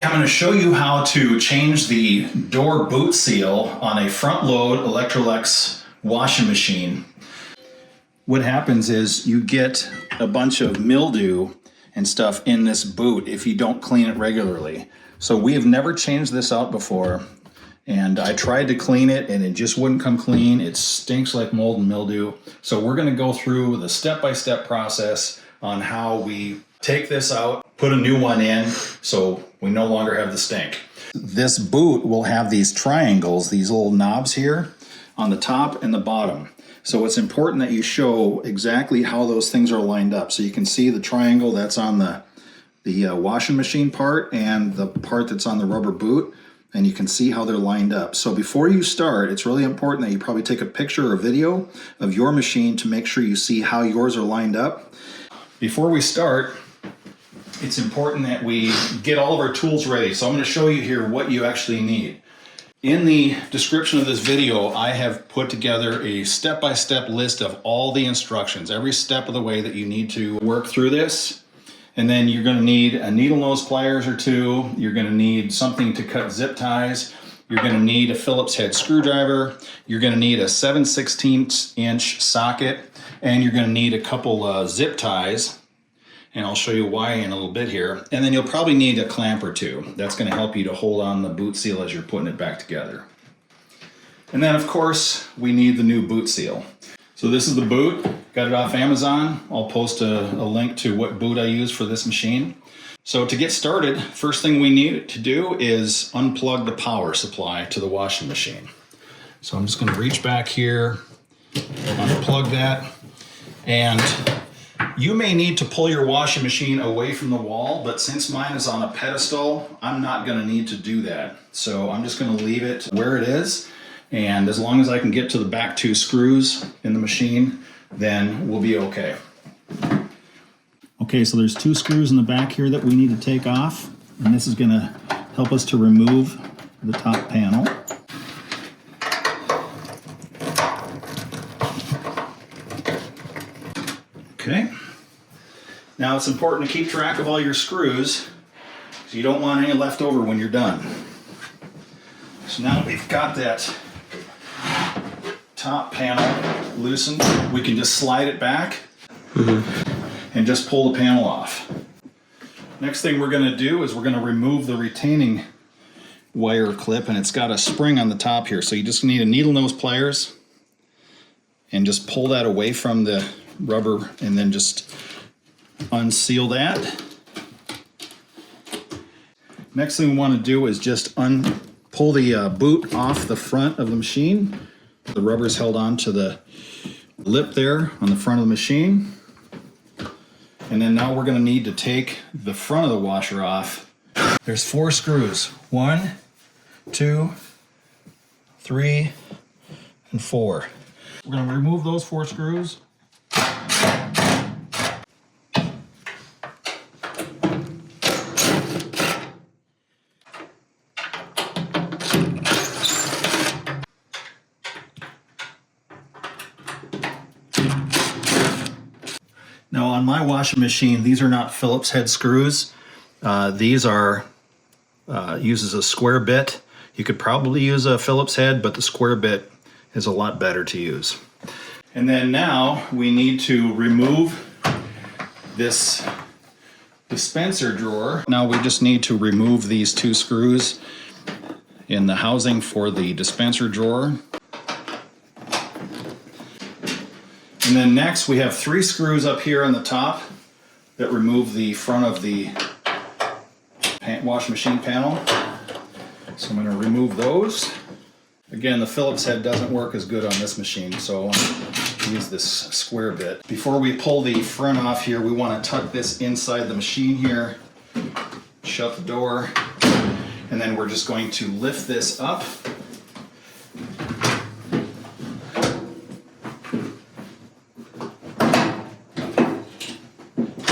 I'm going to show you how to change the door boot seal on a front load Electrolux washing machine. What happens is you get a bunch of mildew and stuff in this boot if you don't clean it regularly. So we have never changed this out before, and I tried to clean it and it just wouldn't come clean. It stinks like mold and mildew. So we're going to go through the step-by-step process on how we take this out, put a new one in, so we no longer have the stink. This boot will have these triangles, these little knobs here on the top and the bottom. So it's important that you show exactly how those things are lined up. So you can see the triangle that's on the washing machine part and the part that's on the rubber boot, and you can see how they're lined up. So before you start, it's really important that you probably take a picture or video of your machine to make sure you see how yours are lined up. Before we start, it's important that we get all of our tools ready. So I'm going to show you here what you actually need. In the description of this video, I have put together a step-by-step list of all the instructions, every step of the way that you need to work through this. And then you're going to need a needle nose pliers or two. You're going to need something to cut zip ties. You're going to need a Phillips head screwdriver. You're going to need a 7/16 inch socket. And you're going to need a couple zip ties. And I'll show you why in a little bit here. And then you'll probably need a clamp or two. That's going to help you to hold on the boot seal as you're putting it back together. And then of course we need the new boot seal. So this is the boot, got it off Amazon. I'll post a link to what boot I use for this machine. So to get started, first thing we need to do is unplug the power supply to the washing machine. So I'm just going to reach back here, unplug that, and you may need to pull your washing machine away from the wall, but since mine is on a pedestal, I'm not going to need to do that. So I'm just going to leave it where it is, and as long as I can get to the back two screws in the machine, then we'll be okay. Okay, so there's two screws in the back here that we need to take off, and this is going to help us to remove the top panel. Okay. Now it's important to keep track of all your screws, so you don't want any left over when you're done. So now that we've got that top panel loosened, we can just slide it back and just pull the panel off. Next thing we're going to do is we're going to remove the retaining wire clip, and it's got a spring on the top here. So you just need a needle nose pliers and just pull that away from the rubber and then just unseal that. Next thing we want to do is just pull the boot off the front of the machine. The rubber is held on to the lip there on the front of the machine. And then now we're going to need to take the front of the washer off. There's 4 screws. 1, 2, 3, and 4. We're going to remove those 4 screws. Now on my washing machine, these are not Phillips head screws. These are uses a square bit. You could probably use a Phillips head, but the square bit is a lot better to use. And then now we need to remove this dispenser drawer. Now we just need to remove these 2 screws in the housing for the dispenser drawer. And then next we have 3 screws up here on the top that remove the front of the washing machine panel. So I'm going to remove those. Again, the Phillips head doesn't work as good on this machine, so I want to use this square bit. Before we pull the front off here, we want to tuck this inside the machine here, shut the door, and then we're just going to lift this up.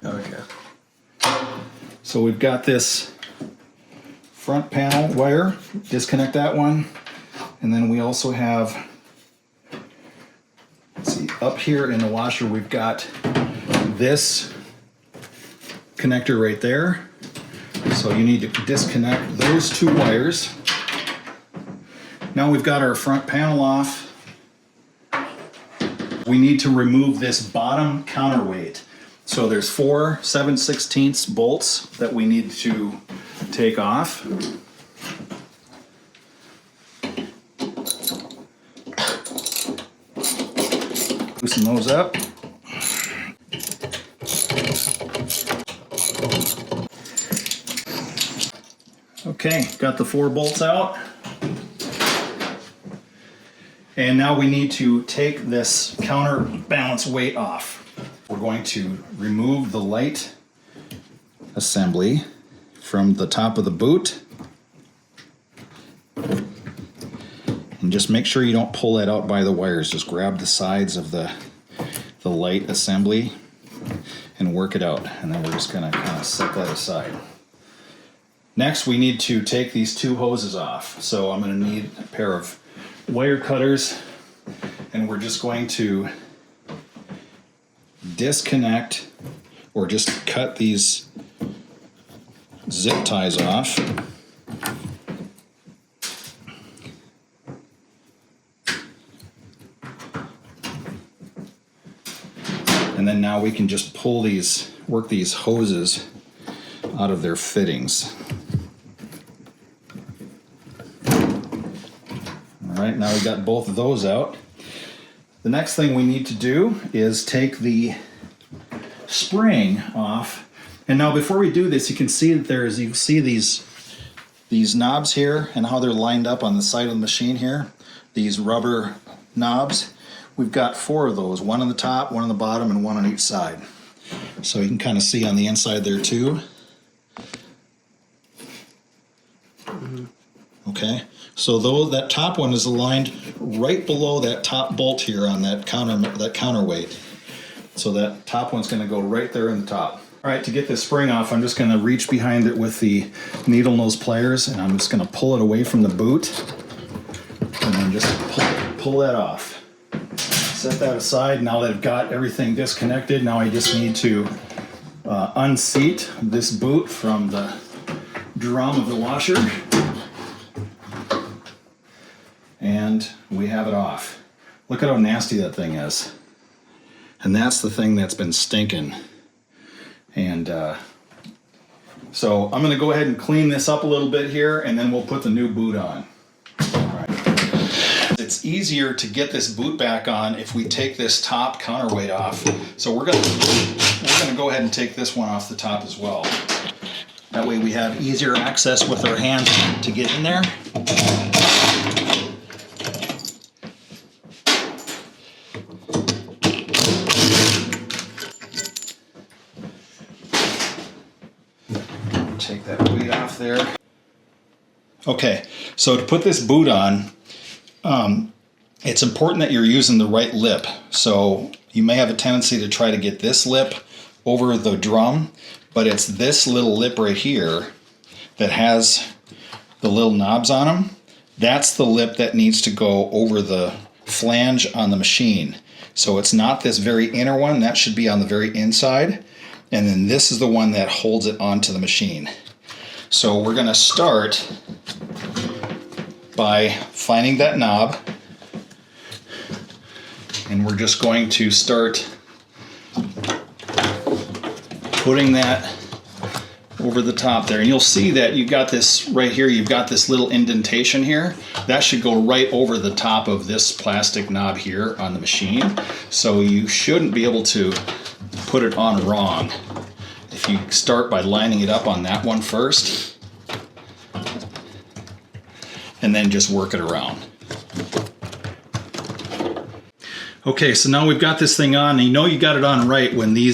Okay. So we've got this front panel wire, disconnect that one. And then we also have, let's see, up here in the washer we've got this connector right there. So So you need to disconnect those two wires. Now we've got our front panel off. We need to remove this bottom counterweight. So there's 4 7/16 bolts that we need to take off. Loosen those up. Okay, got the 4 bolts out. And now we need to take this counterbalance weight off. We're going to remove the light assembly from the top of the boot. And just make sure you don't pull that out by the wires. Just grab the sides of the light assembly and work it out. And then we're just gonna kind of set that aside. Next, we need to take these 2 hoses off. So I'm gonna need a pair of wire cutters, and we're just going to disconnect or just cut these zip ties off. And then now we can just pull these, work these hoses out of their fittings. All right, now we've got both of those out. The next thing we need to do is take the spring off. And now before we do this, you can see that you see these knobs here and how they're lined up on the side of the machine here. These rubber knobs. We've got 4 of those, 1 on the top, 1 on the bottom, and 1 on each side. So you can kind of see on the inside there too. Okay, so that top one is aligned right below that top bolt here on that counterweight. So that top one's going to go right there in the top. All right, to get this spring off, I'm just going to reach behind it with the needle nose pliers, and I'm just going to pull it away from the boot, and then just pull that off. Set that aside. Now that I've got everything disconnected, now I just need to unseat this boot from the drum of the washer. And we have it off. Look at how nasty that thing is. And that's the thing that's been stinking. And so I'm going to go ahead and clean this up a little bit here, and then we'll put the new boot on. All right. It's easier to get this boot back on if we take this top counterweight off. So we're going to go ahead and take this one off the top as well. That way we have easier access with our hands to get in there. Take that weight off there. Okay, so to put this boot on, it's important that you're using the right lip. So you may have a tendency to try to get this lip over the drum, but it's this little lip right here that has the little knobs on them. That's the lip that needs to go over the flange on the machine. So it's not this very inner one, that should be on the very inside. And then this is the one that holds it onto the machine. So we're going to start by finding that knob, and we're just going to start putting that over the top there. And you'll see that you've got this right here, you've got this little indentation here. That should go right over the top of this plastic knob here on the machine. So you shouldn't be able to put it on wrong. If you start by lining it up on that one first, and then just work it around. Okay, so now we've got this thing on, and you know you got it on right when the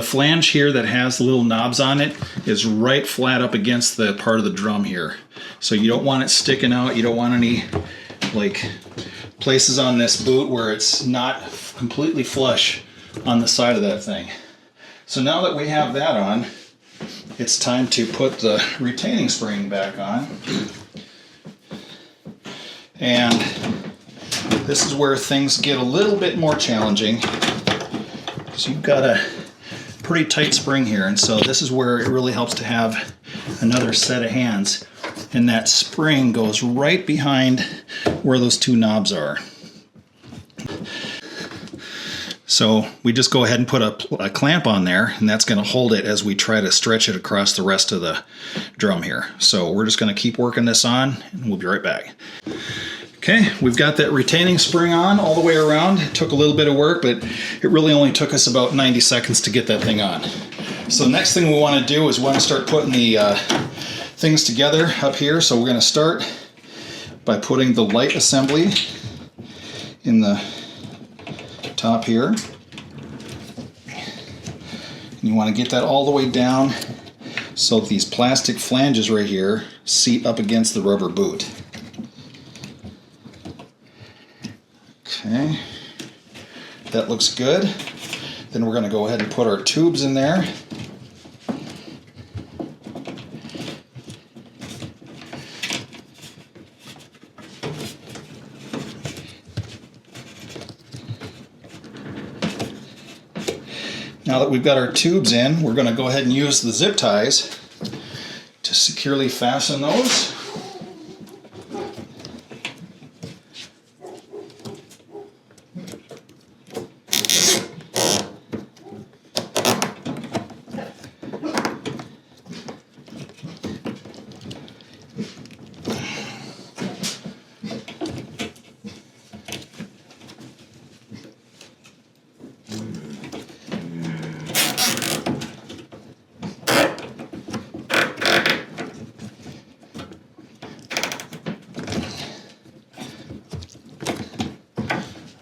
flange here that has the little knobs on it is right flat up against the part of the drum here. So you don't want it sticking out, you don't want any places on this boot where it's not completely flush on the side of that thing. So now that we have that on, it's time to put the retaining spring back on. And this is where things get a little bit more challenging, because you've got a pretty tight spring here, and so this is where it really helps to have another set of hands, and that spring goes right behind where those two knobs are. So we just go ahead and put a clamp on there, and that's going to hold it as we try to stretch it across the rest of the drum here. So we're just going to keep working this on, and we'll be right back. Okay, we've got that retaining spring on all the way around. It took a little bit of work, but it really only took us about 90 seconds to get that thing on. So the next thing we want to do is we want to start putting the things together up here. So we're going to start by putting the light assembly in the top here. And you want to get that all the way down so these plastic flanges right here seat up against the rubber boot. Okay, that looks good. Then we're going to go ahead and put our tubes in there. Now that we've got our tubes in, we're going to go ahead and use the zip ties to securely fasten those.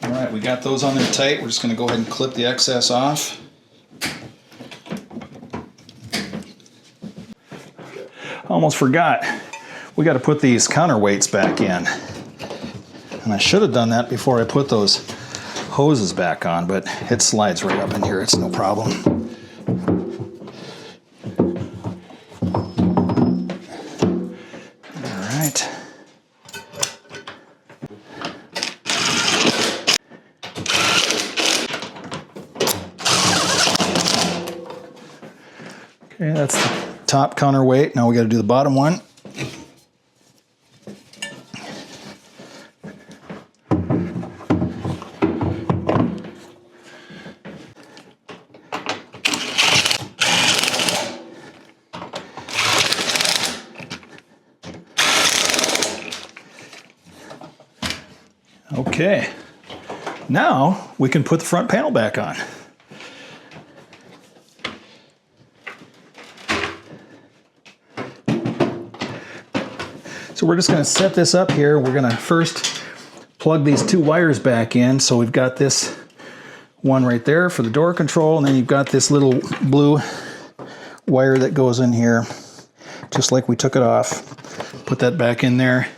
Alright, we got those on there tight. We're just going to go ahead and clip the excess off. Almost forgot. We got to put these counterweights back in. And I should have done that before I put those hoses back on, but it slides right up in here. It's no problem. Okay, that's the top counterweight. Now we got to do the bottom one. Okay, now we can put the front panel back on. So we're just going to set this up here. We're going to first plug these two wires back in. So we've got this one right there for the door control, and then you've got this little blue wire that goes in here, just like we took it off. Put that back in there.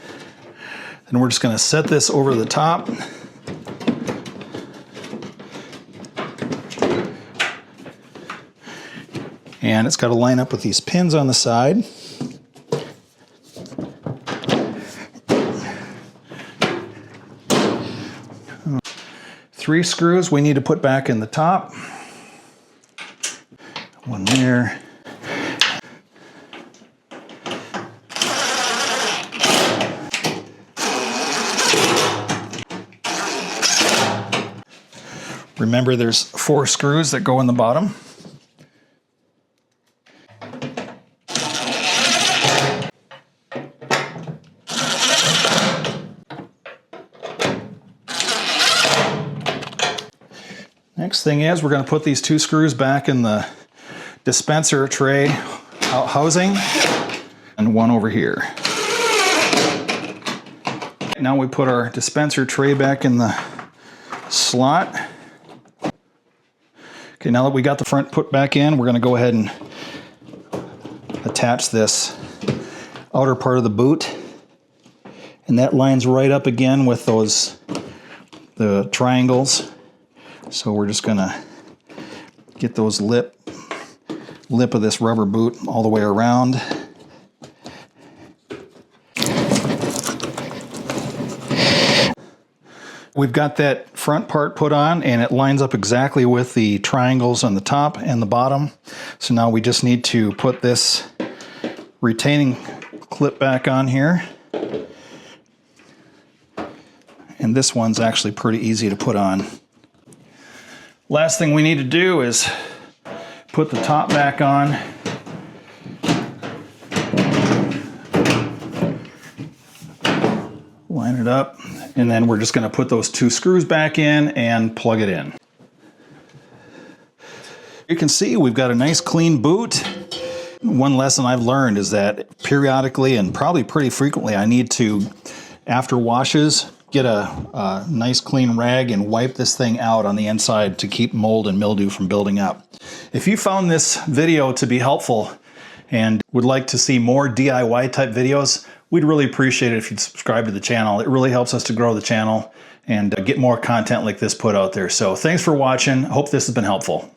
And we're just going to set this over the top. And it's got to line up with these pins on the side. Three screws we need to put back in the top. One there. Remember, there's 4 screws that go in the bottom. Next thing is we're going to put these 2 screws back in the dispenser tray housing, and one over here. Now we put our dispenser tray back in the slot. Okay, now that we got the front put back in, we're going to go ahead and attach this outer part of the boot. And that lines right up again with the triangles. So we're just going to get those lip of this rubber boot all the way around. We've got that front part put on, and it lines up exactly with the triangles on the top and the bottom. So now we just need to put this retaining clip back on here. And this one's actually pretty easy to put on. Last thing we need to do is put the top back on. Line it up, and then we're just going to put those 2 screws back in and plug it in. You can see we've got a nice clean boot. One lesson I've learned is that periodically and probably pretty frequently I need to, after washes, get a nice clean rag and wipe this thing out on the inside to keep mold and mildew from building up. If you found this video to be helpful and would like to see more DIY type videos, we'd really appreciate it if you'd subscribe to the channel. It really helps us to grow the channel and get more content like this put out there. So thanks for watching. Hope this has been helpful.